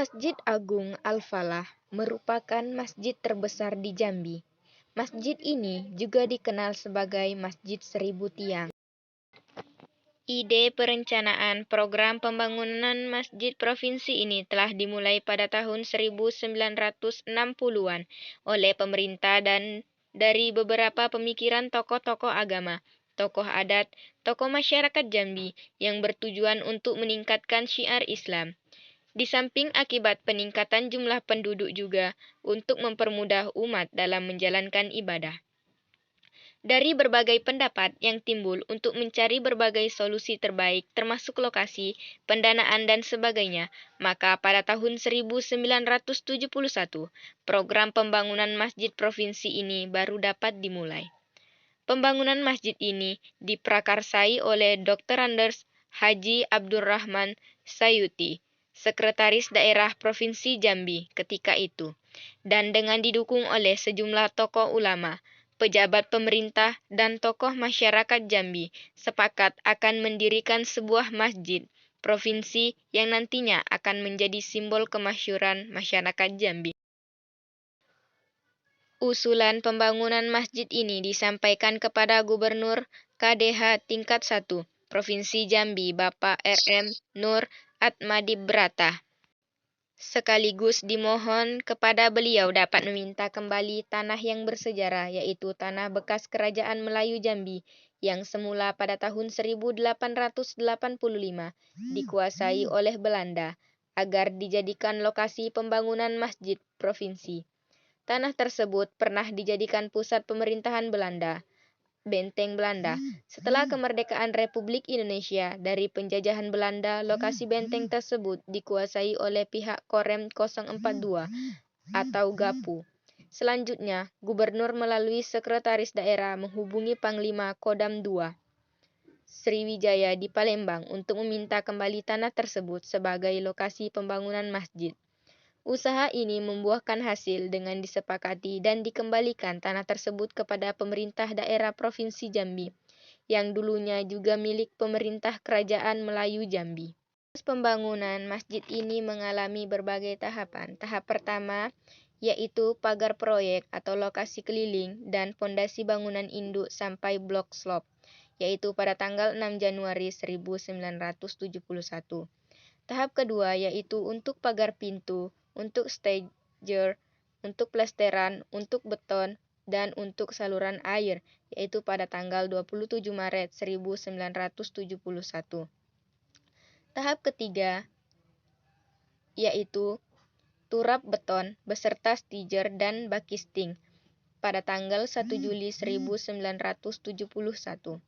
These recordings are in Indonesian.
Masjid Agung Al-Falah merupakan masjid terbesar di Jambi. Masjid ini juga dikenal sebagai Masjid Seribu Tiang. Ide perencanaan program pembangunan masjid provinsi ini telah dimulai pada tahun 1960-an oleh pemerintah dan dari beberapa pemikiran tokoh-tokoh agama, tokoh adat, tokoh masyarakat Jambi yang bertujuan untuk meningkatkan syiar Islam. Di samping akibat peningkatan jumlah penduduk juga untuk mempermudah umat dalam menjalankan ibadah. Dari berbagai pendapat yang timbul untuk mencari berbagai solusi terbaik termasuk lokasi, pendanaan dan sebagainya, maka pada tahun 1971 program pembangunan masjid provinsi ini baru dapat dimulai. Pembangunan masjid ini diprakarsai oleh Dr. Anders Haji Abdurrahman Sayuti, Sekretaris Daerah Provinsi Jambi ketika itu, dan dengan didukung oleh sejumlah tokoh ulama, pejabat pemerintah, dan tokoh masyarakat Jambi sepakat akan mendirikan sebuah masjid provinsi yang nantinya akan menjadi simbol kemasyhuran masyarakat Jambi. Usulan pembangunan masjid ini disampaikan kepada Gubernur KDH tingkat 1 Provinsi Jambi Bapak RM Nur Atmadibrata. Sekaligus dimohon kepada beliau dapat meminta kembali tanah yang bersejarah yaitu tanah bekas Kerajaan Melayu Jambi yang semula pada tahun 1885 dikuasai oleh Belanda agar dijadikan lokasi pembangunan masjid provinsi. Tanah tersebut pernah dijadikan pusat pemerintahan Belanda, Benteng Belanda. Setelah kemerdekaan Republik Indonesia dari penjajahan Belanda, lokasi benteng tersebut dikuasai oleh pihak Korem 042 atau GAPU. Selanjutnya, Gubernur melalui Sekretaris Daerah menghubungi Panglima Kodam II Sriwijaya di Palembang untuk meminta kembali tanah tersebut sebagai lokasi pembangunan masjid. Usaha ini membuahkan hasil dengan disepakati dan dikembalikan tanah tersebut kepada pemerintah daerah Provinsi Jambi, yang dulunya juga milik pemerintah Kerajaan Melayu Jambi. Pembangunan masjid ini mengalami berbagai tahapan. Tahap pertama yaitu pagar proyek atau lokasi keliling dan fondasi bangunan induk sampai blok slop, yaitu pada tanggal 6 Januari 1971. Tahap kedua yaitu untuk pagar pintu, untuk stager, untuk plesteran, untuk beton, dan untuk saluran air, yaitu pada tanggal 27 Maret 1971. Tahap ketiga yaitu turap beton beserta stager dan bakisting pada tanggal 1 Juli 1971.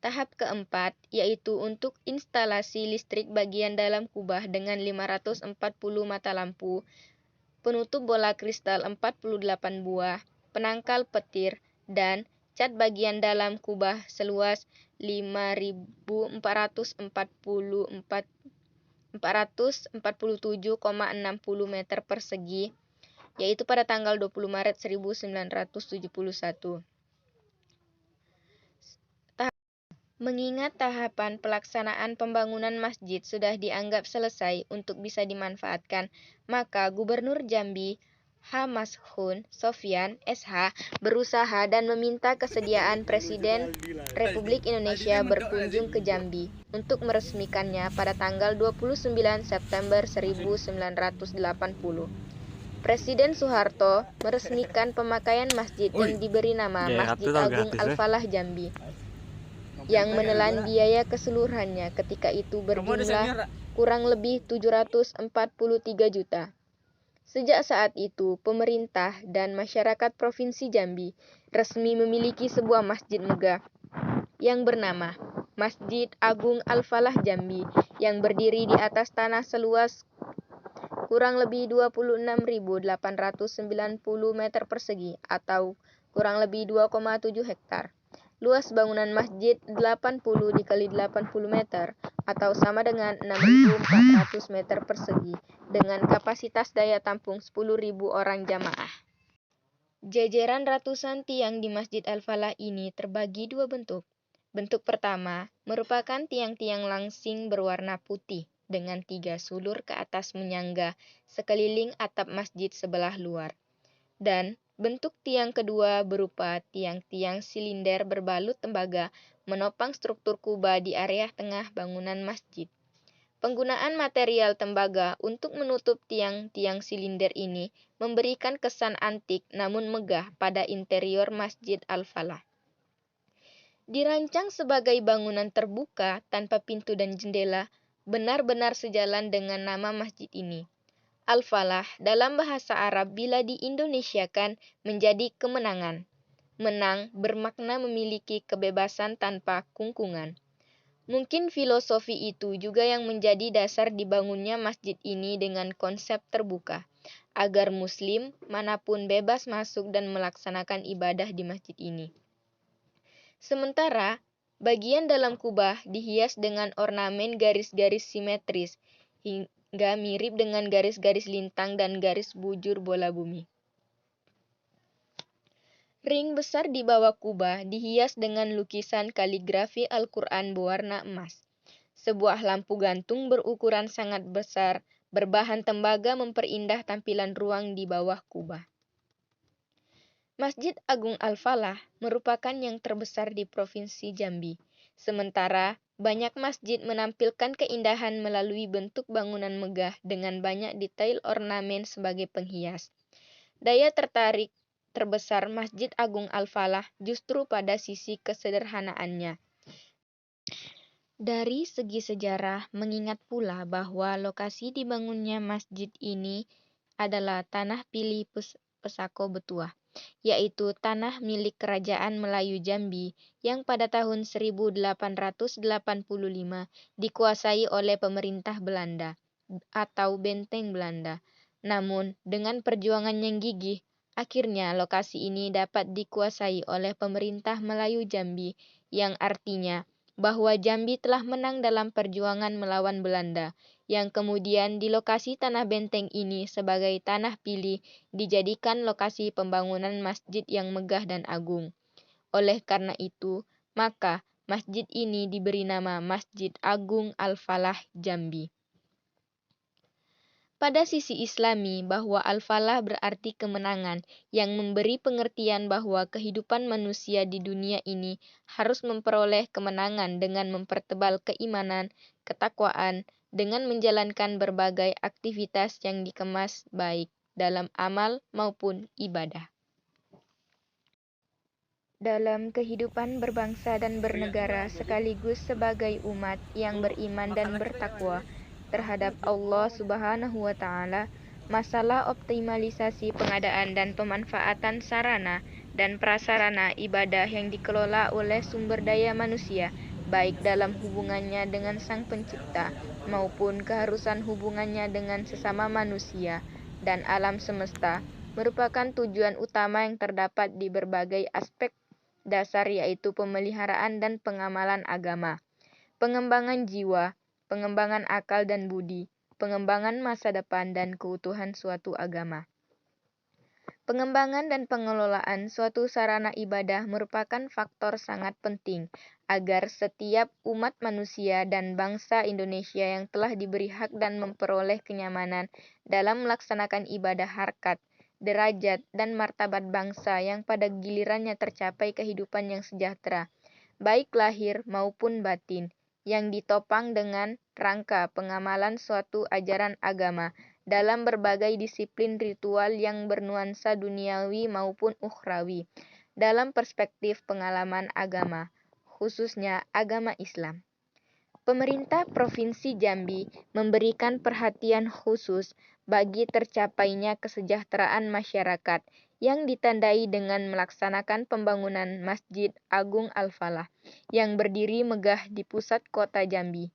Tahap keempat yaitu untuk instalasi listrik bagian dalam kubah dengan 540 mata lampu, penutup bola kristal 48 buah, penangkal petir, dan cat bagian dalam kubah seluas 447,60 meter persegi, yaitu pada tanggal 20 Maret 1971. Mengingat tahapan pelaksanaan pembangunan masjid sudah dianggap selesai untuk bisa dimanfaatkan, maka Gubernur Jambi H. Mashun Sofyan SH berusaha dan meminta kesediaan Presiden Republik Indonesia berkunjung ke Jambi untuk meresmikannya pada tanggal 29 September 1980. Presiden Soeharto meresmikan pemakaian masjid yang diberi nama Masjid Agung Al-Falah Jambi, yang menelan biaya keseluruhannya ketika itu berjumlah kurang lebih 743 juta. Sejak saat itu, pemerintah dan masyarakat Provinsi Jambi resmi memiliki sebuah masjid megah yang bernama Masjid Agung Al-Falah Jambi yang berdiri di atas tanah seluas kurang lebih 26.890 meter persegi atau kurang lebih 2,7 hektar. Luas bangunan masjid 80 dikali 80 meter atau sama dengan 6.400 meter persegi dengan kapasitas daya tampung 10.000 orang jamaah. Jajaran ratusan tiang di Masjid Al-Falah ini terbagi dua bentuk. Bentuk pertama merupakan tiang-tiang langsing berwarna putih dengan 3 sulur ke atas menyangga sekeliling atap masjid sebelah luar. Dan bentuk tiang kedua berupa tiang-tiang silinder berbalut tembaga menopang struktur kubah di area tengah bangunan masjid. Penggunaan material tembaga untuk menutup tiang-tiang silinder ini memberikan kesan antik namun megah pada interior Masjid Al-Falah. Dirancang sebagai bangunan terbuka tanpa pintu dan jendela, benar-benar sejalan dengan nama masjid ini. Al-Falah dalam bahasa Arab bila diindonesiakan menjadi kemenangan. Menang bermakna memiliki kebebasan tanpa kungkungan. Mungkin filosofi itu juga yang menjadi dasar dibangunnya masjid ini dengan konsep terbuka, agar muslim manapun bebas masuk dan melaksanakan ibadah di masjid ini. Sementara, bagian dalam kubah dihias dengan ornamen garis-garis simetris, hingga mirip dengan garis-garis lintang dan garis bujur bola bumi. Ring besar di bawah kubah dihias dengan lukisan kaligrafi Al-Quran berwarna emas. Sebuah lampu gantung berukuran sangat besar berbahan tembaga memperindah tampilan ruang di bawah kubah. Masjid Agung Al-Falah merupakan yang terbesar di Provinsi Jambi. Sementara, banyak masjid menampilkan keindahan melalui bentuk bangunan megah dengan banyak detail ornamen sebagai penghias. Daya tertarik terbesar Masjid Agung Al-Falah justru pada sisi kesederhanaannya. Dari segi sejarah, mengingat pula bahwa lokasi dibangunnya masjid ini adalah tanah pilih Pesako Betuah, yaitu tanah milik Kerajaan Melayu Jambi yang pada tahun 1885 dikuasai oleh pemerintah Belanda atau Benteng Belanda. Namun, dengan perjuangan yang gigih, akhirnya lokasi ini dapat dikuasai oleh pemerintah Melayu Jambi, yang artinya bahwa Jambi telah menang dalam perjuangan melawan Belanda, yang kemudian di lokasi tanah benteng ini sebagai tanah pilih dijadikan lokasi pembangunan masjid yang megah dan agung. Oleh karena itu, maka masjid ini diberi nama Masjid Agung Al-Falah Jambi. Pada sisi Islami, bahwa Al-Falah berarti kemenangan, yang memberi pengertian bahwa kehidupan manusia di dunia ini harus memperoleh kemenangan dengan mempertebal keimanan, ketakwaan, dengan menjalankan berbagai aktivitas yang dikemas baik dalam amal maupun ibadah. Dalam kehidupan berbangsa dan bernegara sekaligus sebagai umat yang beriman dan bertakwa terhadap Allah Subhanahu wa Ta'ala, masalah optimalisasi pengadaan dan pemanfaatan sarana dan prasarana ibadah yang dikelola oleh sumber daya manusia, baik dalam hubungannya dengan Sang Pencipta maupun keharusan hubungannya dengan sesama manusia dan alam semesta, merupakan tujuan utama yang terdapat di berbagai aspek dasar, yaitu pemeliharaan dan pengamalan agama, pengembangan jiwa, pengembangan akal dan budi, pengembangan masa depan dan keutuhan suatu agama. Pengembangan dan pengelolaan suatu sarana ibadah merupakan faktor sangat penting agar setiap umat manusia dan bangsa Indonesia yang telah diberi hak dan memperoleh kenyamanan dalam melaksanakan ibadah harkat, derajat, dan martabat bangsa yang pada gilirannya tercapai kehidupan yang sejahtera, baik lahir maupun batin, yang ditopang dengan rangka pengamalan suatu ajaran agama dalam berbagai disiplin ritual yang bernuansa duniawi maupun ukhrawi, dalam perspektif pengalaman agama, khususnya agama Islam. Pemerintah Provinsi Jambi memberikan perhatian khusus bagi tercapainya kesejahteraan masyarakat yang ditandai dengan melaksanakan pembangunan Masjid Agung Al-Falah yang berdiri megah di pusat kota Jambi.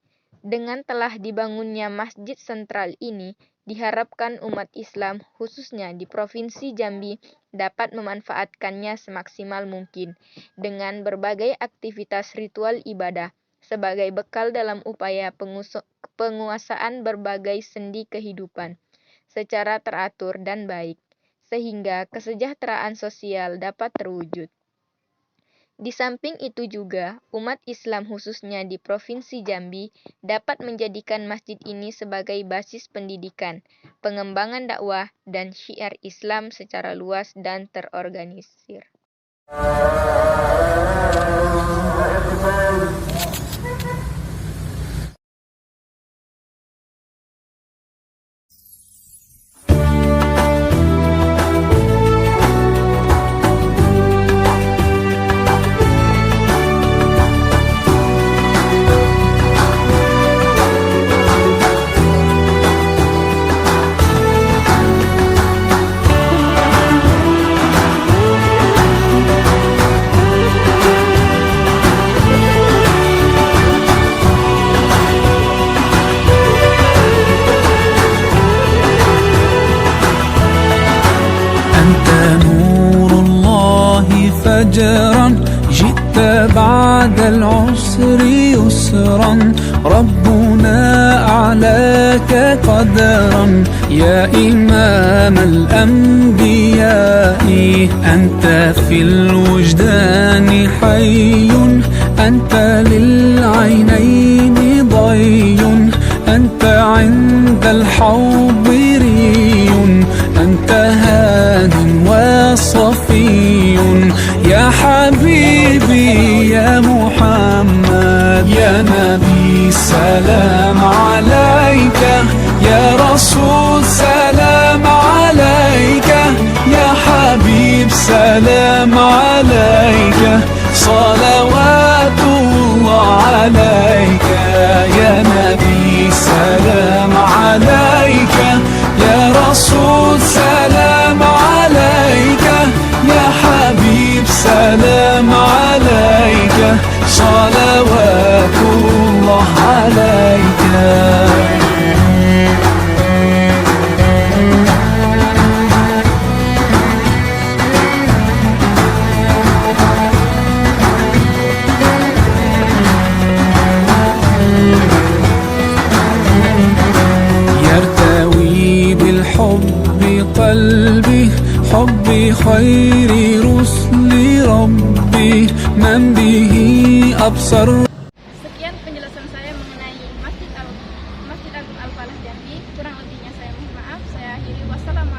Dengan telah dibangunnya masjid sentral ini, diharapkan umat Islam khususnya di Provinsi Jambi dapat memanfaatkannya semaksimal mungkin dengan berbagai aktivitas ritual ibadah sebagai bekal dalam upaya penguasaan berbagai sendi kehidupan secara teratur dan baik, sehingga kesejahteraan sosial dapat terwujud. Di samping itu juga, umat Islam khususnya di Provinsi Jambi dapat menjadikan masjid ini sebagai basis pendidikan, pengembangan dakwah, dan syiar Islam secara luas dan terorganisir. فجرا جئت بعد العسر يسرا ربنا أعلاك قدرا يا إمام الأنبياء أنت في الوجدان حي أنت للعينين ضي أنت عند الحوض ري أنت هاد وصفي يا حبيبي يا محمد يا نبي سلام عليك يا رسول سلام عليك يا حبيب سلام عليك صلوات الله عليك يا نبي سلام عليك يا رسول سلام عليك يا حبيب سلام عليك صلوات الله عليك يرتوي بالحب قلبي حبي خير رسل ربي من به أبصر. Sekian penjelasan saya mengenai Masjid Agung Al-Falah Jambi. Kurang lebihnya saya mohon maaf. Saya akhiri. Wassalamualaikum.